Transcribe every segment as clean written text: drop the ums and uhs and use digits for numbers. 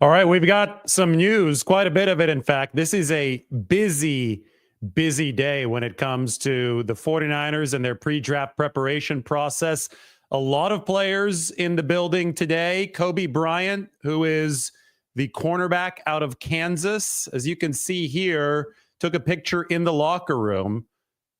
All right, we've got some news, quite a bit of it, in fact. This is a busy day when it comes to the 49ers and their pre draft preparation process. A lot of players in the building today. Kobe Bryant, who is the cornerback out of Kansas, as you can see here, took a picture in the locker room.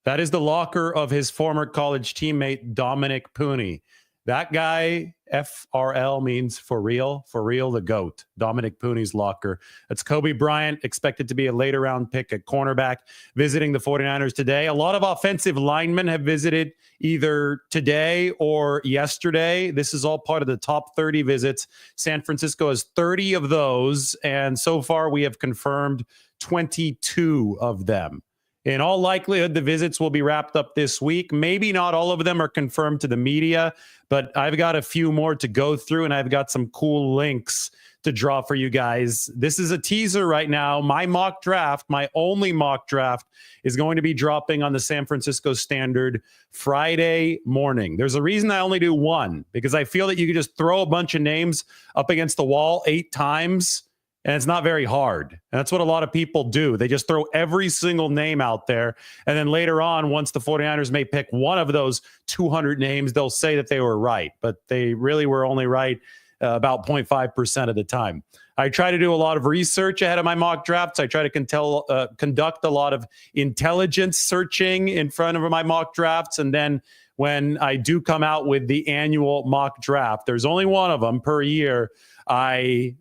That is the locker of his former college teammate, Dominic Pooney. That guy, FRL, means for real, the GOAT, Dominic Pooney's locker. That's Kobe Bryant, expected to be a later round pick at cornerback, visiting the 49ers today. A lot of offensive linemen have visited either today or yesterday. This is all part of the top 30 visits. San Francisco has 30 of those, and so far we have confirmed 22 of them. In all likelihood, the visits will be wrapped up this week. Maybe not all of them are confirmed to the media, but I've got a few more to go through, and I've got some cool links to draw for you guys. This is a teaser right now. My mock draft, my only mock draft, is going to be dropping on the San Francisco Standard Friday morning. There's a reason I only do one, because I feel that you can just throw a bunch of names up against the wall 8 times, and it's not very hard. And that's what a lot of people do. They just throw every single name out there. And then later on, once the 49ers may pick one of those 200 names, they'll say that they were right. But they really were only right about 0.5% of the time. I try to do a lot of research ahead of my mock drafts. I try to conduct a lot of intelligence searching in front of my mock drafts. And then when I do come out with the annual mock draft, there's only one of them per year. I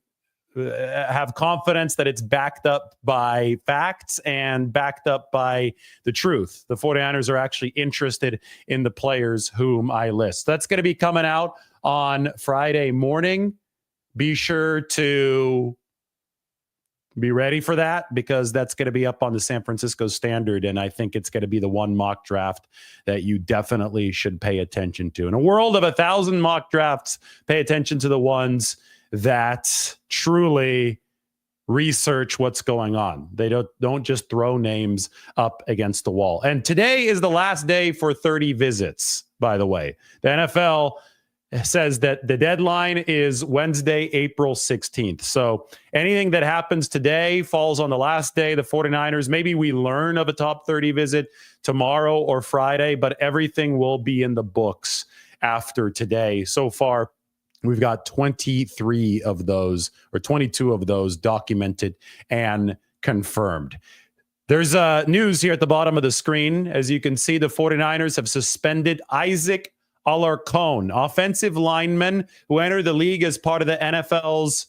have confidence that it's backed up by facts and backed up by the truth. The 49ers are actually interested in the players whom I list. That's going to be coming out on Friday morning. Be sure to be ready for that, because that's going to be up on the San Francisco Standard, and I think it's going to be the one mock draft that you definitely should pay attention to. In a world of 1,000 mock drafts, pay attention to the ones that truly research what's going on. They don't just throw names up against the wall. And today is the last day for 30 visits, by the way. The NFL says that the deadline is Wednesday, April 16th. So anything that happens today falls on the last day. The 49ers, maybe we learn of a top 30 visit tomorrow or Friday, but everything will be in the books after today. So far, we've got 23 of those, or 22 of those, documented and confirmed. There's news here at the bottom of the screen. As you can see, the 49ers have suspended Isaac Alarcón, offensive lineman who entered the league as part of the NFL's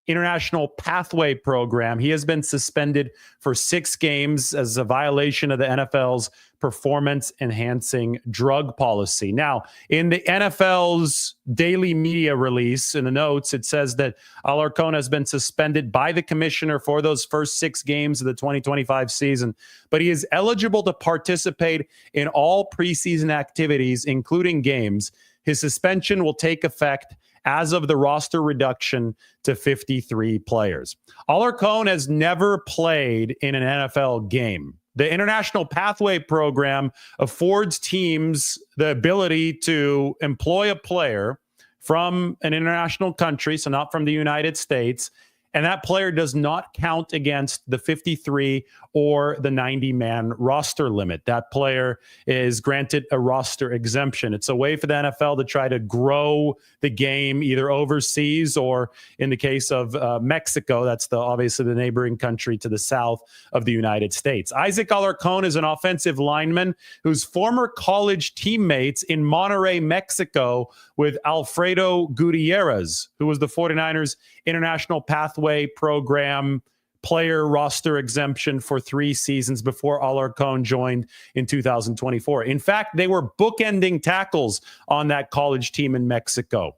International Pathway Program. He has been suspended for 6 games as a violation of the NFL's performance-enhancing drug policy. Now, in the NFL's daily media release, in the notes, it says that Alarcón has been suspended by the commissioner for those first 6 games of the 2025 season, but he is eligible to participate in all preseason activities, including games. His suspension will take effect as of the roster reduction to 53 players. Alarcón has never played in an NFL game. The International Pathway Program affords teams the ability to employ a player from an international country, so not from the United States, and that player does not count against the 53 or the 90-man roster limit. That player is granted a roster exemption. It's a way for the NFL to try to grow the game either overseas or, in the case of Mexico, that's obviously the neighboring country to the south of the United States. Isaac Alarcón is an offensive lineman whose former college teammates in Monterrey, Mexico, with Alfredo Gutierrez, who was the 49ers International Pathway Program player roster exemption for 3 seasons before Alarcón joined in 2024. In fact, they were bookending tackles on that college team in Mexico.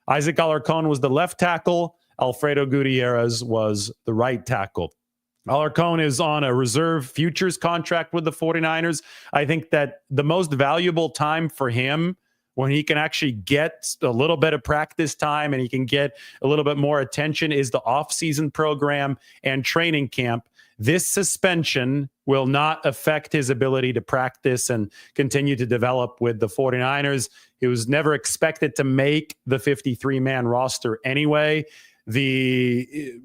Isaac Alarcón was the left tackle. Alfredo Gutierrez was the right tackle. Alarcón is on a reserve futures contract with the 49ers. I think that the most valuable time for him, when he can actually get a little bit of practice time and he can get a little bit more attention, is the off-season program and training camp. This suspension will not affect his ability to practice and continue to develop with the 49ers. He was never expected to make the 53-man roster anyway. the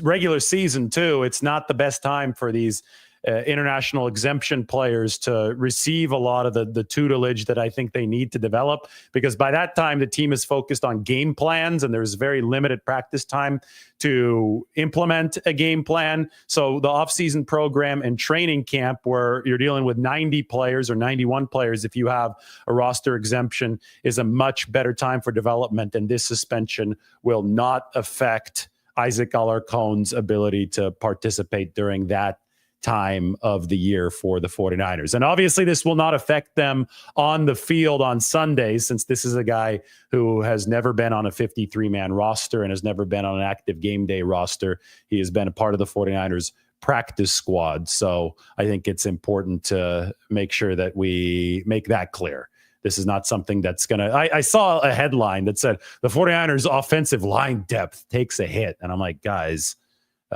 regular season too, it's not the best time for these international exemption players to receive a lot of the tutelage that I think they need to develop, because by that time the team is focused on game plans and there's very limited practice time to implement a game plan. So the offseason program and training camp, where you're dealing with 90 players or 91 players if you have a roster exemption, is a much better time for development, and this suspension will not affect Isaac Alarcón's ability to participate during that time of the year for the 49ers. And obviously this will not affect them on the field on Sundays, since this is a guy who has never been on a 53-man roster and has never been on an active game day roster. He has been a part of the 49ers practice squad. So I think it's important to make sure that we make that clear. This is not something that's going to... I saw a headline that said the 49ers offensive line depth takes a hit. And I'm like, guys,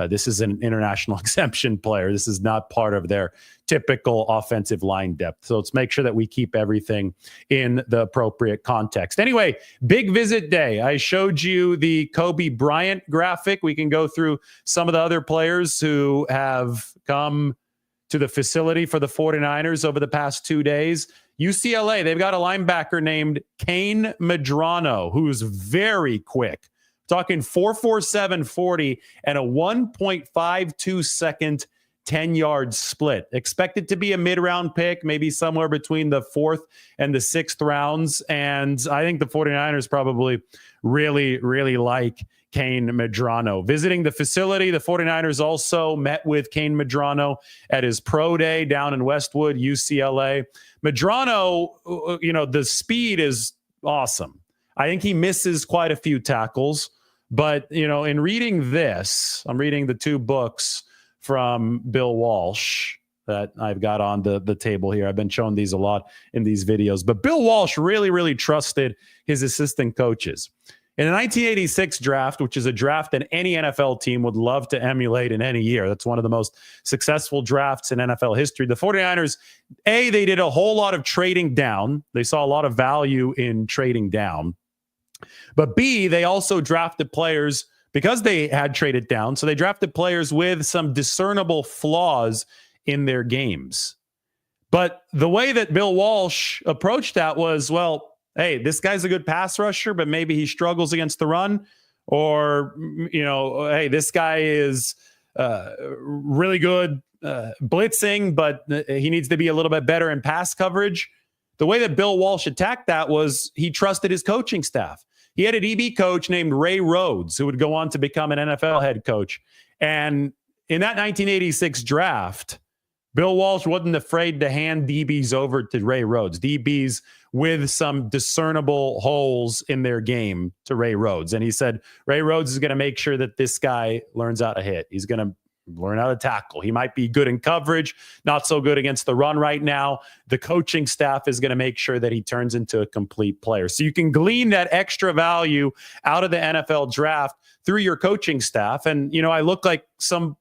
this is an international exemption player. This is not part of their typical offensive line depth. So let's make sure that we keep everything in the appropriate context. Anyway, big visit day. I showed you the Kobe Bryant graphic. We can go through some of the other players who have come to the facility for the 49ers over the past 2 days. UCLA, they've got a linebacker named Kane Medrano, who's very quick. Talking 4.47 40 and a 1.52 second 10-yard split. Expected to be a mid-round pick, maybe somewhere between the 4th and the 6th rounds. And I think the 49ers probably really, really like Kane Medrano. Visiting the facility, the 49ers also met with Kane Medrano at his pro day down in Westwood, UCLA. Medrano, the speed is awesome. I think he misses quite a few tackles, but, in reading this, I'm reading the 2 books from Bill Walsh that I've got on the table here. I've been showing these a lot in these videos, but Bill Walsh really, really trusted his assistant coaches. In the 1986 draft, which is a draft that any NFL team would love to emulate in any year, that's one of the most successful drafts in NFL history. The 49ers, they did a whole lot of trading down. They saw a lot of value in trading down. But B, they also drafted players because they had traded down. So they drafted players with some discernible flaws in their games. But the way that Bill Walsh approached that was, well, hey, this guy's a good pass rusher, but maybe he struggles against the run. Or, hey, this guy is really good blitzing, but he needs to be a little bit better in pass coverage. The way that Bill Walsh attacked that was he trusted his coaching staff. He had a DB coach named Ray Rhodes, who would go on to become an NFL head coach. And in that 1986 draft, Bill Walsh wasn't afraid to hand DBs over to Ray Rhodes, DBs with some discernible holes in their game to Ray Rhodes. And he said, Ray Rhodes is going to make sure that this guy learns how to hit. He's going to learn how to tackle. He might be good in coverage, not so good against the run right now. The coaching staff is going to make sure that he turns into a complete player. So you can glean that extra value out of the NFL draft through your coaching staff. And, I look like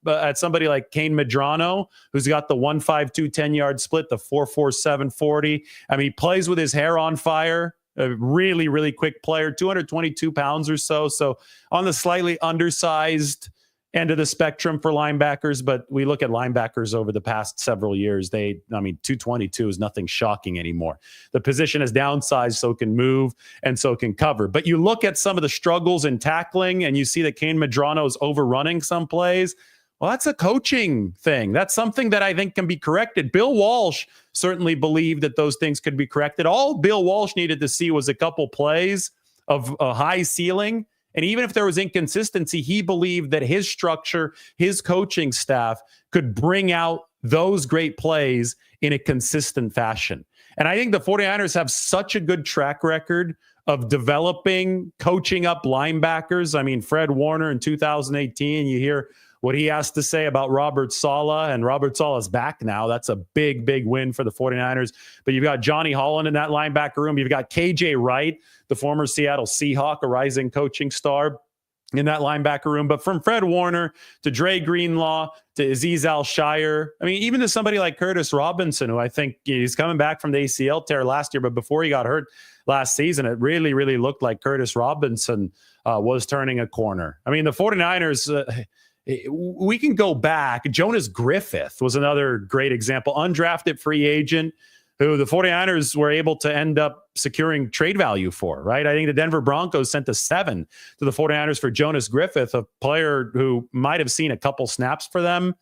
at somebody like Kane Medrano, who's got the 1.52 10-yard split, the 4.47 40. I mean, he plays with his hair on fire. A really, really quick player, 222 pounds or so. So on the slightly undersized end of the spectrum for linebackers, but we look at linebackers over the past several years. 222 is nothing shocking anymore. The position is downsized so it can move and so it can cover. But you look at some of the struggles in tackling and you see that Kane Medrano is overrunning some plays. Well, that's a coaching thing. That's something that I think can be corrected. Bill Walsh certainly believed that those things could be corrected. All Bill Walsh needed to see was a couple plays of a high ceiling. And even if there was inconsistency, he believed that his structure, his coaching staff could bring out those great plays in a consistent fashion. And I think the 49ers have such a good track record of developing, coaching up linebackers. I mean, Fred Warner in 2018, you hear what he has to say about Robert Saleh, and Robert Saleh's back now. That's a big, big win for the 49ers. But you've got Johnny Holland in that linebacker room. You've got KJ Wright, the former Seattle Seahawk, a rising coaching star. in that linebacker room. But from Fred Warner to Dre Greenlaw to Azeez Al-Shire, I mean, even to somebody like Curtis Robinson, who I think he's coming back from the ACL tear last year, but before he got hurt last season, it really, really looked like Curtis Robinson was turning a corner. I mean, the 49ers, we can go back. Jonas Griffith was another great example, undrafted free agent who the 49ers were able to end up securing trade value for, right? I think the Denver Broncos sent a 7 to the 49ers for Jonas Griffith, a player who might have seen a couple snaps for them,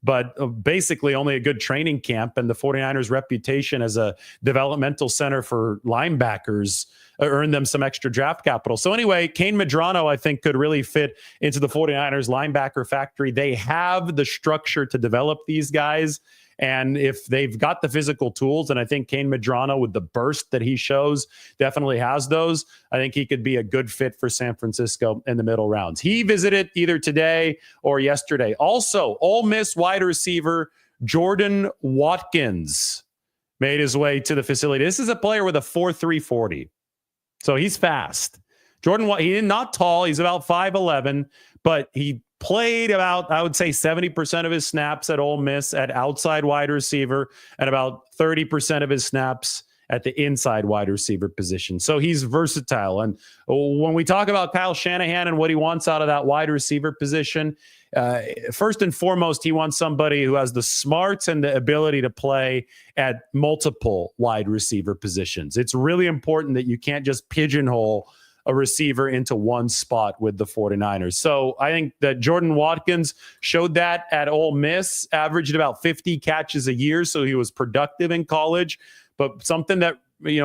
but basically only a good training camp. And the 49ers' reputation as a developmental center for linebackers earned them some extra draft capital. So anyway, Kane Medrano, I think, could really fit into the 49ers linebacker factory. They have the structure to develop these guys. And if they've got the physical tools, and I think Kane Medrano, with the burst that he shows, definitely has those, I think he could be a good fit for San Francisco in the middle rounds. He visited either today or yesterday. Also, Ole Miss wide receiver Jordan Watkins made his way to the facility. This is a player with a 4.3 40. So he's fast. He's not tall. He's about 5'11", but he played about, I would say, 70% of his snaps at Ole Miss at outside wide receiver and about 30% of his snaps at the inside wide receiver position. So he's versatile. And when we talk about Kyle Shanahan and what he wants out of that wide receiver position, first and foremost, he wants somebody who has the smarts and the ability to play at multiple wide receiver positions. It's really important that you can't just pigeonhole a receiver into one spot with the 49ers. So I think that Jordan Watkins showed that at Ole Miss, averaged about 50 catches a year. So he was productive in college, but something that,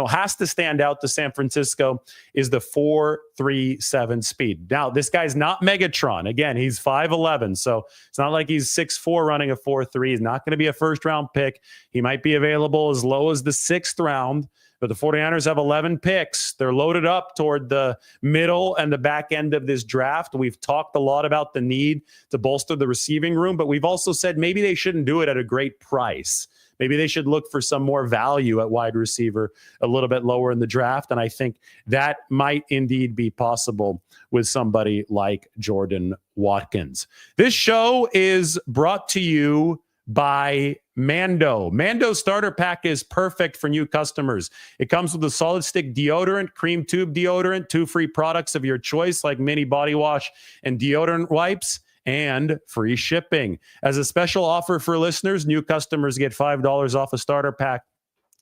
has to stand out to San Francisco is the 4.37 speed. Now, this guy's not Megatron. Again, he's 5'11", so it's not like he's 6'4", running a 4.3. He's not going to be a first-round pick. He might be available as low as the 6th round, but the 49ers have 11 picks. They're loaded up toward the middle and the back end of this draft. We've talked a lot about the need to bolster the receiving room, but we've also said maybe they shouldn't do it at a great price. Maybe they should look for some more value at wide receiver a little bit lower in the draft. And I think that might indeed be possible with somebody like Jordan Watkins. This show is brought to you by Mando. Mando starter pack is perfect for new customers. It comes with a solid stick deodorant, cream tube deodorant, 2 free products of your choice like mini body wash and deodorant wipes, and free shipping. As a special offer for listeners, new customers get $5 off a starter pack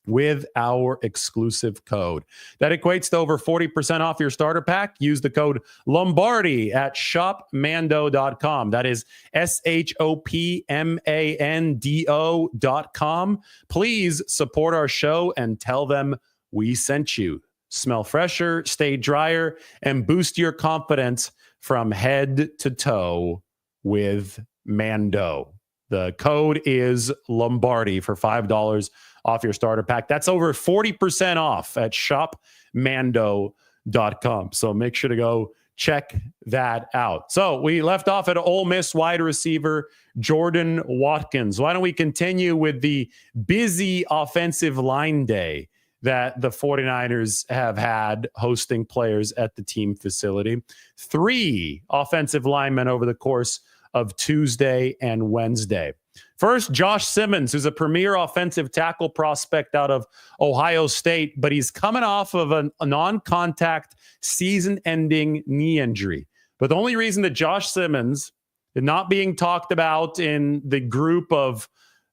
with our exclusive code. That equates to over 40% off your starter pack. Use the code Lombardi at shopmando.com. That is shopmando.com. Please support our show and tell them we sent you. Smell fresher, stay drier, and boost your confidence from head to toe with Mando. The code is Lombardi for $5 off your starter pack. That's over 40% off at shopmando.com. So make sure to go check that out. So we left off at Ole Miss wide receiver Jordan Watkins. Why don't we continue with the busy offensive line day that the 49ers have had hosting players at the team facility? 3 offensive linemen over the course of Tuesday and Wednesday. First, Josh Simmons, who's a premier offensive tackle prospect out of Ohio State, but he's coming off of a non-contact season-ending knee injury. But the only reason that Josh Simmons is not being talked about in the group of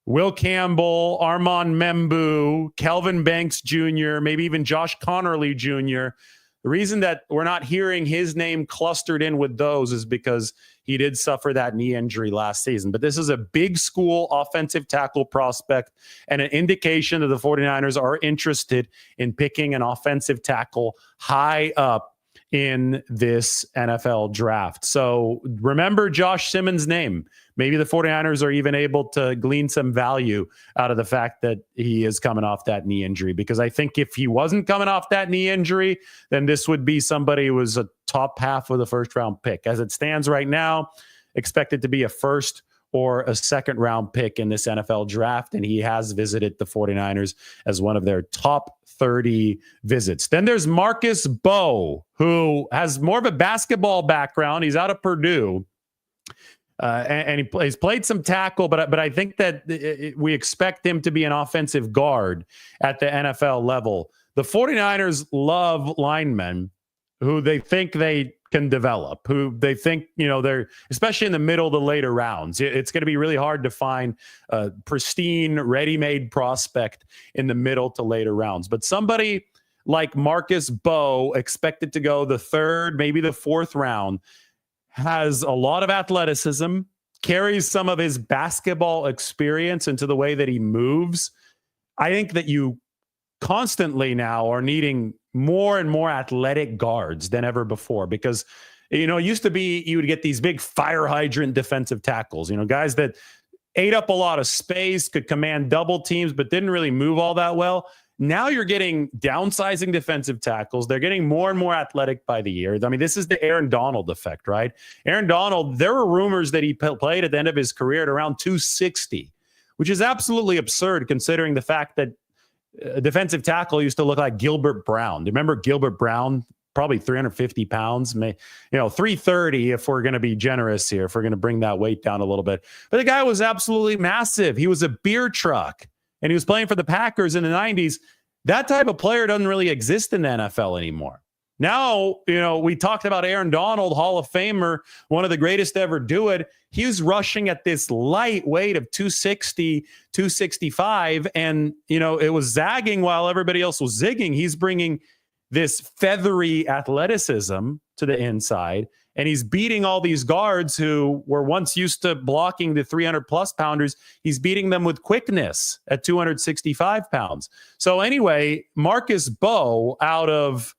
Will Campbell, Armand Membu, Kelvin Banks Jr., maybe even Josh Connerly Jr., the reason that we're not hearing his name clustered in with those is because he did suffer that knee injury last season. But this is a big school offensive tackle prospect and an indication that the 49ers are interested in picking an offensive tackle high up in this NFL draft. So remember Josh Simmons' name. Maybe the 49ers are even able to glean some value out of the fact that he is coming off that knee injury. Because I think if he wasn't coming off that knee injury, then this would be somebody who was a top half of the first round pick. As it stands right now, expected to be a first or a second round pick in this NFL draft. And he has visited the 49ers as one of their top 30 visits. Then there's Marcus Bowe, who has more of a basketball background. He's out of Purdue. And he's played some tackle, but I think that we expect him to be an offensive guard at the NFL level. The 49ers love linemen who they think they can develop, who they think, they're, especially in the middle to later rounds. It's going to be really hard to find a pristine, ready-made prospect in the middle to later rounds. But somebody like Marcus Bowe, expected to go the third, maybe the fourth round, has a lot of athleticism, carries some of his basketball experience into the way that he moves. I think that you constantly now are needing more and more athletic guards than ever before, because, it used to be you would get these big fire hydrant defensive tackles, guys that ate up a lot of space, could command double teams, but didn't really move all that well. Now you're getting downsizing defensive tackles. They're getting more and more athletic by the year. I mean, this is the Aaron Donald effect, right? Aaron Donald, there were rumors that he played at the end of his career at around 260, which is absolutely absurd considering the fact that defensive tackle used to look like Gilbert Brown. Do you remember Gilbert Brown? Probably 350 pounds, 330 if we're going to be generous here, if we're going to bring that weight down a little bit. But the guy was absolutely massive. He was a beer truck, and he was playing for the Packers in the 90s. That type of player doesn't really exist in the NFL anymore. Now, we talked about Aaron Donald, Hall of Famer, one of the greatest to ever do it. He was rushing at this light weight of 260, 265, and, it was zagging while everybody else was zigging. He's bringing this feathery athleticism to the inside, and he's beating all these guards who were once used to blocking the 300-plus pounders. He's beating them with quickness at 265 pounds. So anyway, Marcus Bowe out of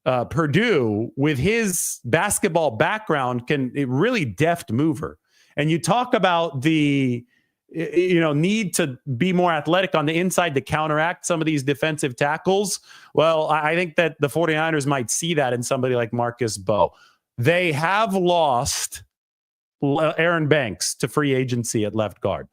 Purdue, with his basketball background, can really deft mover. And you talk about the need to be more athletic on the inside to counteract some of these defensive tackles. Well, I think that the 49ers might see that in somebody like Marcus Bowe. They have lost Aaron Banks to free agency at left guard.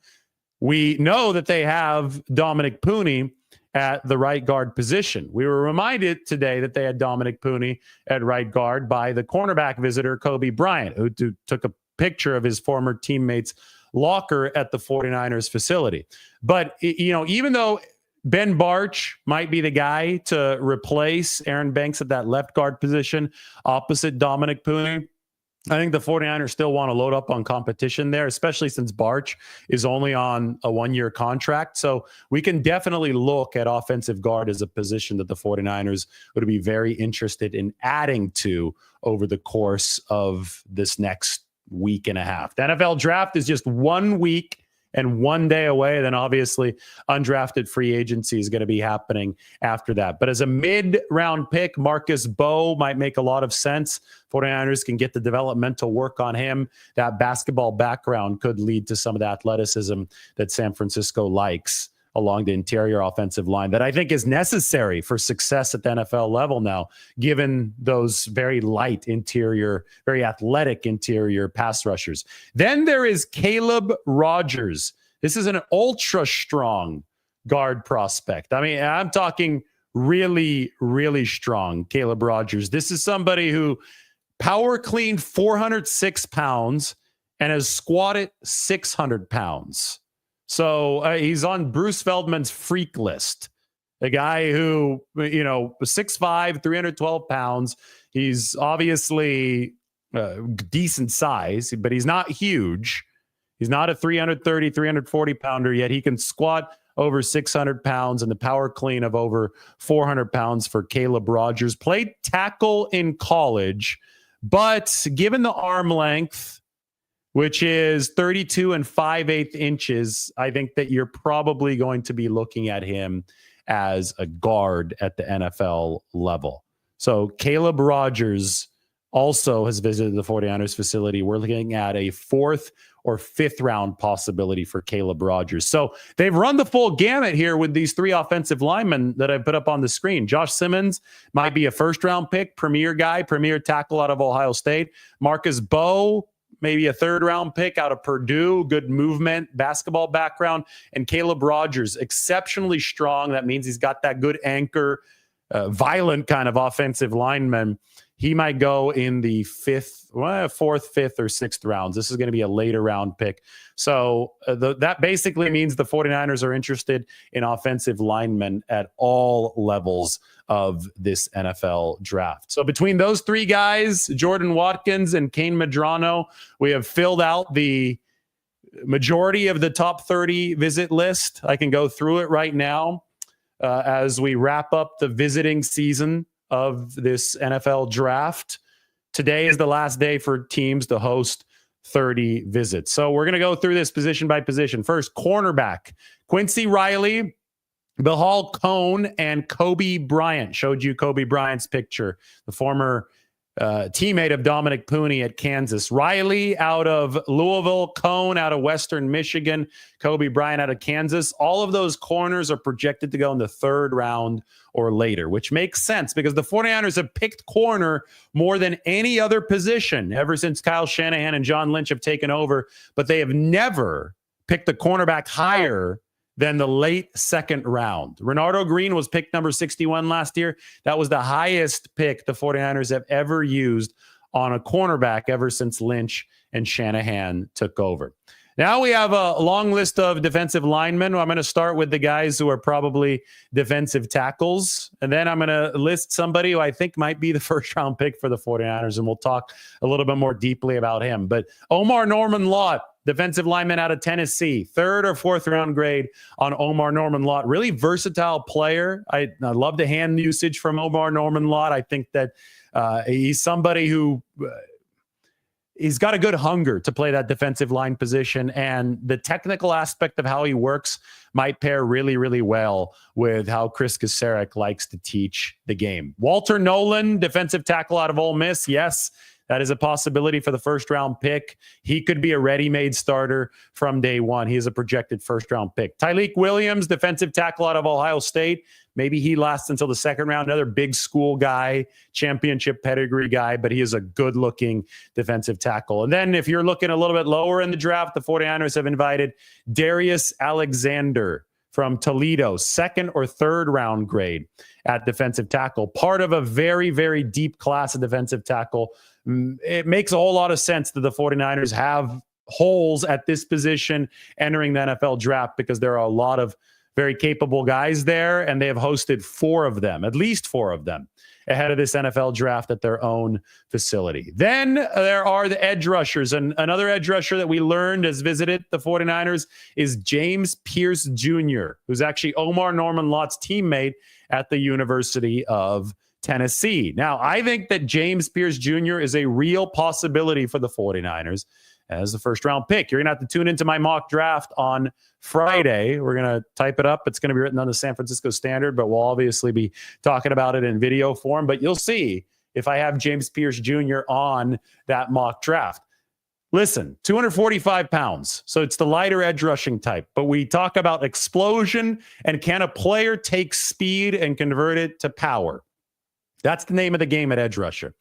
We know that they have Dominic Pooney at the right guard position. We were reminded today that they had Dominic Pooney at right guard by the cornerback visitor, Kobe Bryant, who took a picture of his former teammates' locker at the 49ers facility. But, even though Ben Barch might be the guy to replace Aaron Banks at that left guard position opposite Dominic Pooney, I think the 49ers still want to load up on competition there, especially since Barch is only on a one-year contract. So we can definitely look at offensive guard as a position that the 49ers would be very interested in adding to over the course of this next week and a half. The NFL draft is just 1 week and 1 day away. Then obviously undrafted free agency is going to be happening after that. But as a mid-round pick, Marcus Bowe might make a lot of sense. 49ers can get the developmental work on him. That basketball background could lead to some of the athleticism that San Francisco likes along the interior offensive line that I think is necessary for success at the NFL level now, given those very light interior, very athletic interior pass rushers. Then there is Caleb Rogers. This is an ultra strong guard prospect. I mean, I'm talking really, really strong Caleb Rogers. This is somebody who power cleaned 406 pounds and has squatted 600 pounds. So he's on Bruce Feldman's freak list. A guy who, was 6'5", 312 pounds. He's obviously decent size, but he's not huge. He's not a 330, 340 pounder yet. He can squat over 600 pounds and the power clean of over 400 pounds for Caleb Rogers. Played tackle in college, but given the arm length, which is 32 and 5/8 inches, I think that you're probably going to be looking at him as a guard at the NFL level. So Caleb Rogers also has visited the 49ers facility. We're looking at a 4th or 5th round possibility for Caleb Rogers. So they've run the full gamut here with these 3 offensive linemen that I put up on the screen. Josh Simmons might be a 1st round pick, premier guy, premier tackle out of Ohio State. Marcus Bowe, maybe a third round pick out of Purdue, good movement, basketball background. And Caleb Rogers, exceptionally strong. That means he's got that good anchor, violent kind of offensive lineman. He might go in the fourth, fifth, or sixth rounds. This is going to be a later round pick. So that basically means the 49ers are interested in offensive linemen at all levels of this NFL draft. So between those three guys, Jordan Watkins and Kane Medrano, we have filled out the majority of the top 30 visit list. I can go through it right now as we wrap up the visiting season of this NFL draft. Today is the last day for teams to host 30 visits. So we're going to go through this position by position. First, cornerback, Quincy Riley, Behal Cone, and Kobe Bryant. Showed you Kobe Bryant's picture, the former teammate of Dominic Pooney at Kansas. Riley out of Louisville, Cone out of Western Michigan, Kobe Bryant out of Kansas. All of those corners are projected to go in the third round or later, which makes sense because the 49ers have picked corner more than any other position ever since Kyle Shanahan and John Lynch have taken over, but they have never picked a cornerback higher than the late second round. Renardo Green was picked number 61 last year. That was the highest pick the 49ers have ever used on a cornerback ever since Lynch and Shanahan took over. Now we have a long list of defensive linemen. I'm going to start with the guys who are probably defensive tackles. And then I'm going to list somebody who I think might be the first round pick for the 49ers. And we'll talk a little bit more deeply about him. But Omar Norman Lott, defensive lineman out of Tennessee, third or fourth round grade on Omar Norman Lott. Really versatile player. I love the hand usage from Omar Norman Lott. I think that he's somebody who he's got a good hunger to play that defensive line position, and the technical aspect of how he works might pair really, really well with how Chris Kacerek likes to teach the game. Walter Nolan, defensive tackle out of Ole Miss. Yes, that is a possibility for the first round pick. He could be a ready-made starter from day one. He is a projected first round pick. Tyleik Williams, defensive tackle out of Ohio State. Maybe he lasts until the second round. Another big school guy, championship pedigree guy, but he is a good-looking defensive tackle. And then if you're looking a little bit lower in the draft, the 49ers have invited Darius Alexander from Toledo, second or third round grade at defensive tackle. Part of a very, very deep class of defensive tackle. It makes a whole lot of sense that the 49ers have holes at this position entering the NFL draft because there are a lot of very capable guys there, and they have hosted at least four of them, ahead of this NFL draft at their own facility. Then there are the edge rushers, and another edge rusher that we learned has visited the 49ers is James Pierce Jr., who's actually Omar Norman Lott's teammate at the University of Tennessee. Now, I think that James Pierce Jr. is a real possibility for the 49ers as the first round pick. You're going to have to tune into my mock draft on Friday. We're going to type it up. It's going to be written on the San Francisco Standard, but we'll obviously be talking about it in video form. But you'll see if I have James Pierce Jr. on that mock draft. Listen, 245 pounds. So it's the lighter edge rushing type. But we talk about explosion and can a player take speed and convert it to power? That's the name of the game at edge rusher.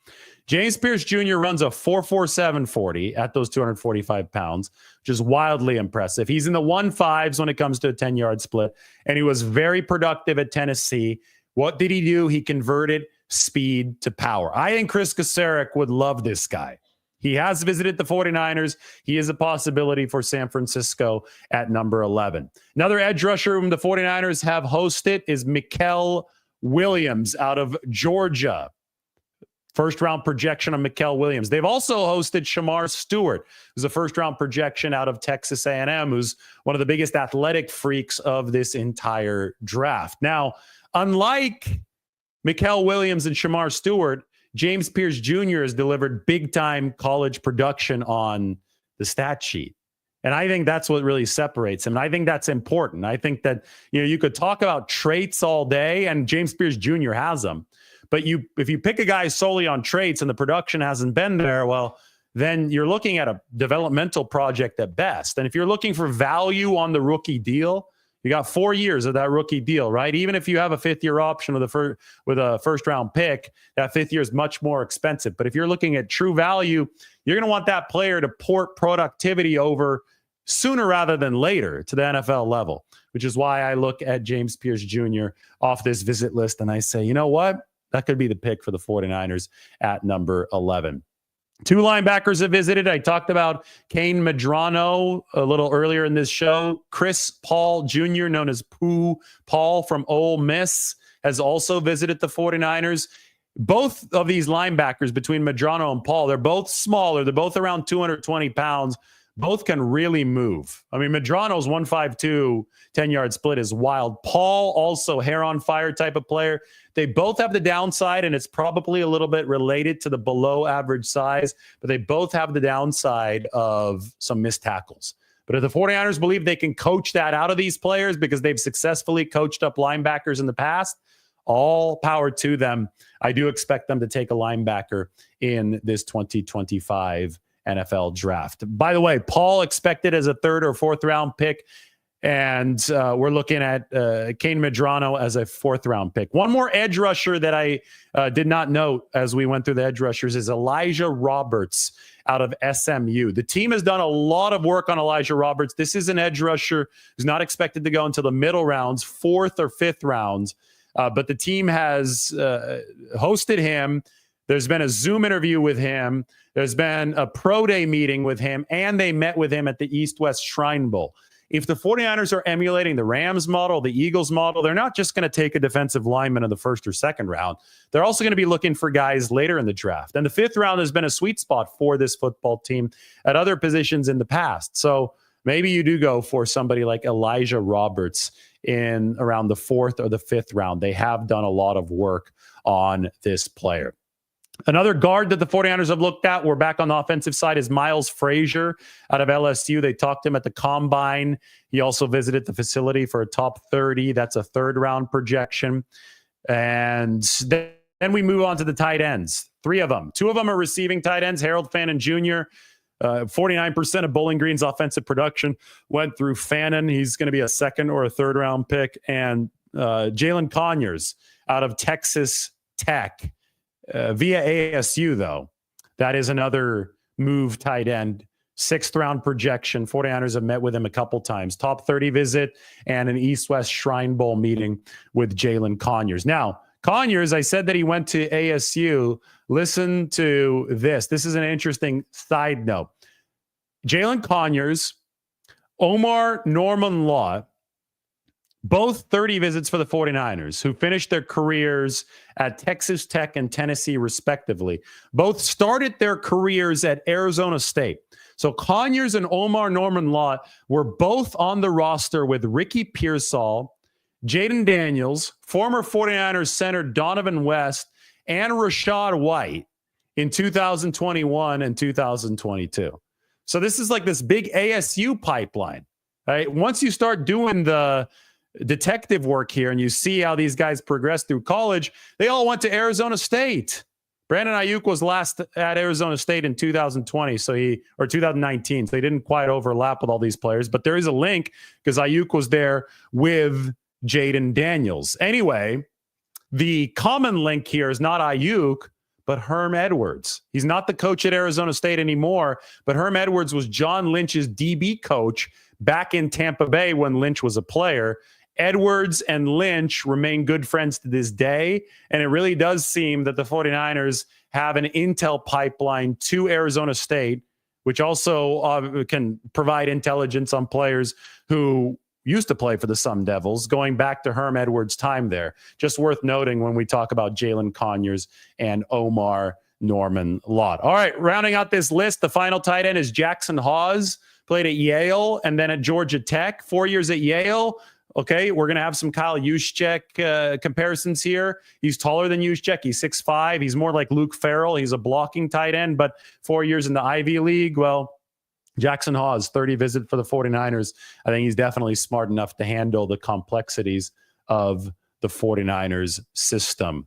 James Pierce Jr. runs a 4.47 40 at those 245 pounds, which is wildly impressive. He's in the 1.5s when it comes to a 10-yard split, and he was very productive at Tennessee. What did he do? He converted speed to power. I think Chris Kacerek would love this guy. He has visited the 49ers. He is a possibility for San Francisco at number 11. Another edge rusher whom the 49ers have hosted is Mikel Williams out of Georgia. First-round projection on Mikel Williams. They've also hosted Shamar Stewart, who's a first-round projection out of Texas A&M, who's one of the biggest athletic freaks of this entire draft. Now, unlike Mikel Williams and Shamar Stewart, James Pierce Jr. has delivered big-time college production on the stat sheet. And I think that's what really separates him. And I think that's important. I think that, you could talk about traits all day, and James Pierce Jr. has them. But if you pick a guy solely on traits and the production hasn't been there, well, then you're looking at a developmental project at best. And if you're looking for value on the rookie deal, You got 4 years of that rookie deal, right? Even if you have a 5th-year option with a first-round pick, that 5th year is much more expensive. But if you're looking at true value, you're going to want that player to port productivity over sooner rather than later to the NFL level, which is why I look at James Pierce Jr. off this visit list and I say, you know what? That could be the pick for the 49ers at number 11. 2 linebackers have visited. I talked about Kane Medrano a little earlier in this show. Chris Paul Jr., known as Pooh Paul from Ole Miss, has also visited the 49ers. Both of these linebackers, between Medrano and Paul, they're both smaller. They're both around 220 pounds. Both can really move. I mean, Medrano's 152, 10-yard split is wild. Paul, also hair on fire type of player. They both have the downside, and it's probably a little bit related to the below average size, but they both have the downside of some missed tackles. But if the 49ers believe they can coach that out of these players because they've successfully coached up linebackers in the past, all power to them. I do expect them to take a linebacker in this 2025 NFL draft. By the way, Paul expected as a 3rd or 4th round pick, and we're looking at Kane Medrano as a 4th round pick. One more edge rusher that I did not note as we went through the edge rushers is Elijah Roberts out of SMU. The team has done a lot of work on Elijah Roberts. This is an edge rusher who's not expected to go into the middle rounds, 4th or 5th rounds, but the team has hosted him. There's been a Zoom interview with him. There's been a pro day meeting with him, and they met with him at the East-West Shrine Bowl. If the 49ers are emulating the Rams model, the Eagles model, they're not just going to take a defensive lineman in the 1st or 2nd round. They're also going to be looking for guys later in the draft. And the 5th round has been a sweet spot for this football team at other positions in the past. So maybe you do go for somebody like Elijah Roberts in around the 4th or the 5th round. They have done a lot of work on this player. Another guard that the 49ers have looked at, we're back on the offensive side, is Miles Frazier out of LSU. They talked to him at the Combine. He also visited the facility for a top 30. That's a 3rd round projection. And then we move on to the tight ends. 3 of them. 2 of them are receiving tight ends, Harold Fannin Jr. 49% of Bowling Green's offensive production went through Fannin. He's going to be a 2nd or a 3rd round pick. And Jalen Conyers out of Texas Tech. Via ASU, though. That is another move tight end. 6th round projection. 49ers have met with him a couple times. Top 30 visit and an East-West Shrine Bowl meeting with Jalen Conyers. Now, Conyers, I said that he went to ASU. Listen to this. This is an interesting side note. Jalen Conyers, Omar Norman Law, both 30 visits for the 49ers, who finished their careers at Texas Tech and Tennessee, respectively. Both started their careers at Arizona State. So Conyers and Omar Norman Law were both on the roster with Ricky Pearsall, Jaden Daniels, former 49ers center Donovan West, and Rashad White in 2021 and 2022. So this is like this big ASU pipeline, right? Once you start doing the detective work here and you see how these guys progress through college, they all went to Arizona State. Brandon Ayuk was last at Arizona State in 2020, or 2019, so he didn't quite overlap with all these players, but there is a link because Ayuk was there with Jaden Daniels. Anyway, the common link here is not Ayuk, but Herm Edwards. He's not the coach at Arizona State anymore, but Herm Edwards was John Lynch's DB coach back in Tampa Bay when Lynch was a player. Edwards and Lynch remain good friends to this day, and it really does seem that the 49ers have an intel pipeline to Arizona State, which also can provide intelligence on players who used to play for the Sun Devils, going back to Herm Edwards' time there. Just worth noting when we talk about Jalen Conyers and Omar Norman Lott. All right, rounding out this list, the final tight end is Jackson Hawes, played at Yale and then at Georgia Tech, 4 years at Yale. Okay, we're going to have some Kyle Juszczyk comparisons here. He's taller than Juszczyk. He's 6'5". He's more like Luke Farrell. He's a blocking tight end, but 4 years in the Ivy League. Well, Jackson Hawes, 30 visit for the 49ers. I think he's definitely smart enough to handle the complexities of the 49ers system.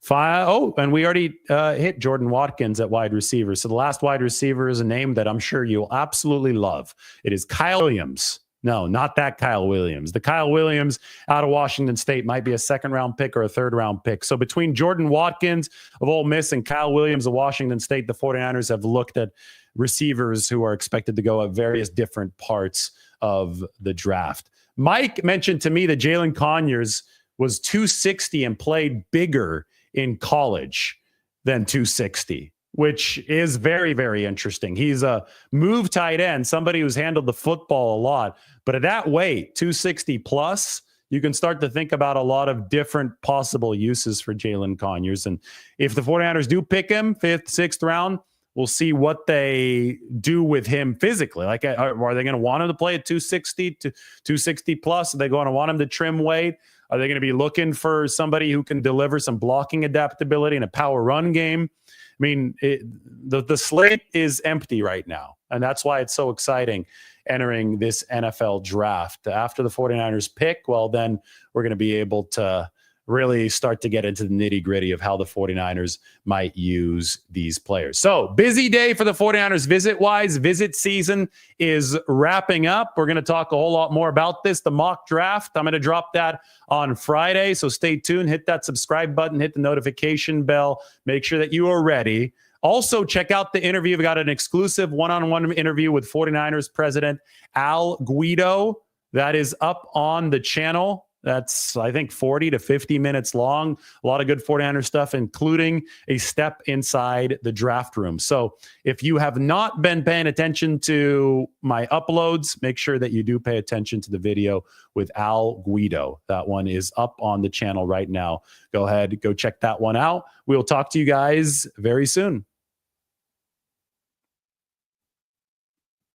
And we already hit Jordan Watkins at wide receiver. So the last wide receiver is a name that I'm sure you'll absolutely love. It is Kyle Williams No, not that Kyle Williams. The Kyle Williams out of Washington State might be a second-round pick or a third-round pick. So between Jordan Watkins of Ole Miss and Kyle Williams of Washington State, the 49ers have looked at receivers who are expected to go at various different parts of the draft. Mike mentioned to me that Jalen Conyers was 260 and played bigger in college than 260, which is very, very interesting. He's a move tight end, somebody who's handled the football a lot. But at that weight, 260 plus, you can start to think about a lot of different possible uses for Jalen Conyers. And if the 49ers do pick him 5th, 6th round, we'll see what they do with him physically. Like, are they going to want him to play at 260 to 260 plus? Are they going to want him to trim weight? Are they going to be looking for somebody who can deliver some blocking adaptability and a power run game? I mean, the slate is empty right now, and that's why it's so exciting entering this NFL draft. After the 49ers pick, well, then we're going to be able to really start to get into the nitty-gritty of how the 49ers might use these players. So, busy day for the 49ers visit-wise. Visit season is wrapping up. We're going to talk a whole lot more about this, the mock draft. I'm going to drop that on Friday, so stay tuned. Hit that subscribe button, hit the notification bell. Make sure that you are ready. Also, check out the interview. We've got an exclusive one-on-one interview with 49ers president Al Guido. That is up on the channel. That's, I think, 40 to 50 minutes long. A lot of good 49er stuff, including a step inside the draft room. So if you have not been paying attention to my uploads, make sure that you do pay attention to the video with Al Guido. That one is up on the channel right now. Go ahead, go check that one out. We'll talk to you guys very soon.